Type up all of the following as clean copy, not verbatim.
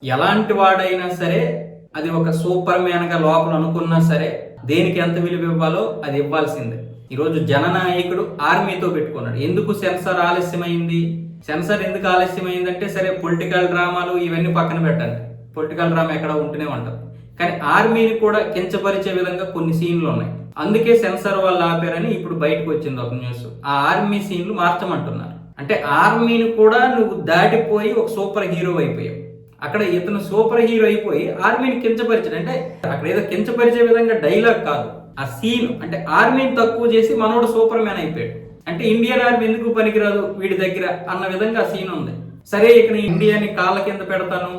ఎలాంటి వాడైనా సరే అది ఒక సూపర్ మ్యాన్ గా లోపల అనుకున్నా సరే దేనికి ఎంత విలువ ఇవ్వాలో అది ఇవ్వాల్సిందే. ఈరోజు జననాయకుడు ఆర్మీతో పెట్టుకున్నాడు. ఎందుకు సెన్సార్ ఆలస్యమైంది? సెన్సార్ ఎందుకు ఆలస్యమైందంటే సరే పొలిటికల్ డ్రామాలు ఇవన్నీ పక్కన పెట్టండి, పొలిటికల్ డ్రామా ఎక్కడ ఉంటూనే ఉంటుంది. కానీ ఆర్మీని కూడా కించపరిచే విధంగా కొన్ని సీన్లు ఉన్నాయి. అందుకే సెన్సార్ వాళ్ళు ఆపారని ఇప్పుడు బయటకు వచ్చింది ఒక న్యూస్. ఆ ఆర్మీ సీన్లు మార్చమంటున్నారు. అంటే ఆర్మీని కూడా నువ్వు దాటిపోయి ఒక సూపర్ హీరో అయిపోయావు. అక్కడ ఇతను సూపర్ హీరో అయిపోయి ఆర్మీని కించపరిచాడు. అంటే అక్కడ ఏదో కించపరిచే విధంగా డైలాగ్ కాదు, ఆ సీన్. అంటే ఆర్మీని తక్కువ చేసి మనోడు సూపర్ మ్యాన్ అయిపోయాడు. అంటే ఇండియన్ ఆర్మీ ఎందుకు పనికిరాదు వీడి దగ్గర అన్న విధంగా ఆ సీన్ ఉంది. సరే ఇక్కడ ఇండియాని కాళ్ళ కింద పెడతాను,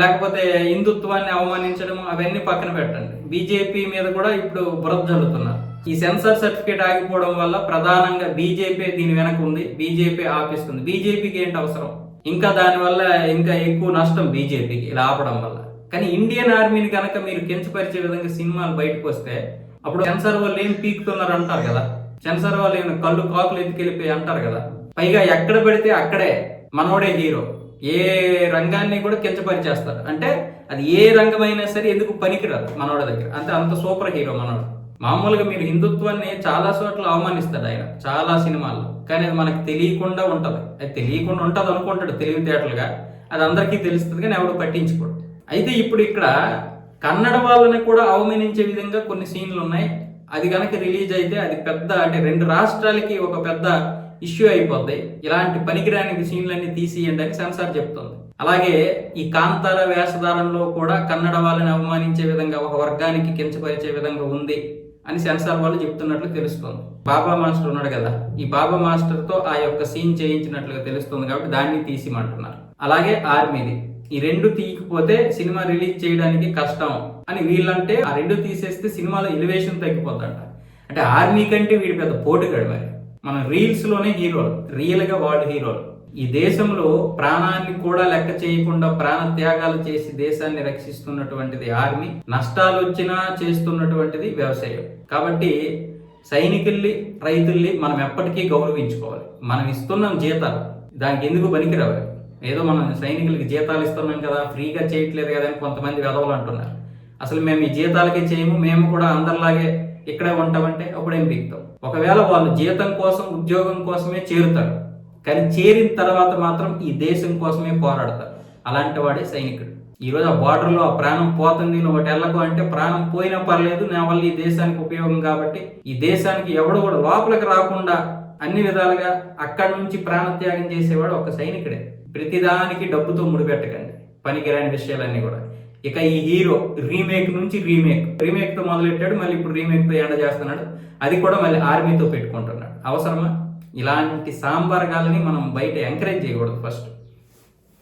లేకపోతే హిందుత్వాన్ని అవమానించడం అవన్నీ పక్కన పెట్టండి. బీజేపీ మీద కూడా ఇప్పుడు బురద జల్లుతున్నారు. ఈ సెన్సార్ సర్టిఫికేట్ ఆగిపోవడం వల్ల ప్రధానంగా బీజేపీ దీని వెనక ఉంది, బీజేపీ ఆపిస్తుంది. బీజేపీకి ఏంటి అవసరం? ఇంకా దానివల్ల ఇంకా ఎక్కువ నష్టం బీజేపీకి ఇలా ఆపడం వల్ల. కానీ ఇండియన్ ఆర్మీని కనుక మీరు కించపరిచే విధంగా సినిమాలు బయటకు వస్తే అప్పుడు సెన్సార్ వాళ్ళు ఏం పీకుతున్నారు అంటారు కదా, సెన్సార్ వాళ్ళు ఏమైనా కళ్ళు కాకులు ఎత్తుకెళ్ళిపోయి అంటారు కదా. పైగా ఎక్కడ పెడితే అక్కడే మనోడే హీరో, ఏ రంగాన్ని కూడా కించపరిచేస్తారు. అంటే అది ఏ రంగమైనా సరే ఎందుకు పనికిరాదు మనోడి దగ్గర. అంత సూపర్ హీరో మనోడు. మామూలుగా మీరు హిందుత్వాన్ని చాలా చోట్ల అవమానిస్తాడు ఆయన చాలా సినిమాల్లో. కానీ అది మనకు తెలియకుండా ఉంటది. అది తెలియకుండా ఉంటది అనుకుంటాడు తెలివితేటలుగా, అది అందరికీ తెలుస్తుంది కానీ ఎవడు పట్టించుకోడు. అయితే ఇప్పుడు ఇక్కడ కన్నడ వాళ్ళని కూడా అవమానించే విధంగా కొన్ని సీన్లు ఉన్నాయి. అది కనుక రిలీజ్ అయితే అది పెద్ద, అంటే 2 రాష్ట్రాలకి ఒక పెద్ద ఇష్యూ అయిపోద్ది. ఇలాంటి పనికిరాని సీన్లన్నీ తీసియండి అని సెన్సార్ చెప్తుంది. అలాగే ఈ కాంతార వేషధారంలో కూడా కన్నడ వాళ్ళని అవమానించే విధంగా, ఒక వర్గానికి కించపరిచే విధంగా ఉంది అని సెన్సార్ వాళ్ళు చెప్తున్నట్లు తెలుస్తుంది. బాబా మాస్టర్ ఉన్నాడు కదా, ఈ బాబా మాస్టర్ తో ఆ యొక్క సీన్ చేయించినట్లుగా తెలుస్తుంది కాబట్టి దాన్ని తీసిమంటున్నారు. అలాగే ఆర్మీది ఈ 2 తీయకపోతే సినిమా రిలీజ్ చేయడానికి కష్టం అని వీళ్ళంటే, ఆ 2 తీసేస్తే సినిమాలో ఎలివేషన్ తగ్గిపోతుందంట. అంటే ఆర్మీ కంటే వీడి పెద్ద పోటుగాడు. మరి మన రీల్స్ లోనే హీరోలు, రియల్ గా వాళ్ళు హీరోలు. ఈ దేశంలో ప్రాణాన్ని కూడా లెక్క చేయకుండా ప్రాణ త్యాగాలు చేసి దేశాన్ని రక్షిస్తున్నటువంటిది ఆర్మీ. నష్టాలు వచ్చినా చేస్తున్నటువంటిది వ్యవసాయం. కాబట్టి సైనికుల్ని రైతుల్ని మనం ఎప్పటికీ గౌరవించుకోవాలి. మనం ఇస్తున్నాం జీతాలు, దానికి ఎందుకు పనికిరావాలి? ఏదో మనం సైనికులకి జీతాలు ఇస్తున్నాం కదా, ఫ్రీగా చేయట్లేదు కదా అని కొంతమంది వెధవలు అంటున్నారు. అసలు మేము ఈ జీతాలకే చేయము, మేము కూడా అందరిలాగే ఇక్కడే ఉంటామంటే అప్పుడేం పీకుతాం. ఒకవేళ వాళ్ళు జీతం కోసం ఉద్యోగం కోసమే చేరుతారు, కానీ చేరిన తర్వాత మాత్రం ఈ దేశం కోసమే పోరాడతారు. అలాంటి వాడే సైనికుడు. ఈరోజు ఆ బార్డర్లో ఆ ప్రాణం పోతుంది, నువ్వు ఒకటి వెళ్ళకు అంటే ప్రాణం పోయినా పర్లేదు, నా వల్ల ఈ దేశానికి ఉపయోగం కాబట్టి ఈ దేశానికి ఎవడు కూడా లోపలికి రాకుండా అన్ని విధాలుగా అక్కడి నుంచి ప్రాణత్యాగం చేసేవాడు ఒక సైనికుడే. ప్రతిదానికి డబ్బుతో ముడిపెట్టకండి పనికిరాని విషయాలన్నీ కూడా. ఇక ఈ హీరో రీమేక్ నుంచి రీమేక్ తో మొదలెట్టాడు, మళ్ళీ ఇప్పుడు రీమేక్ తో ఎండ చేస్తున్నాడు. అది కూడా మళ్ళీ ఆర్మీతో పెట్టుకుంటున్నాడు. అవసరమా? ఇలాంటి సాంబార్గాలని మనం బయట ఎంకరేజ్ చేయకూడదు ఫస్ట్.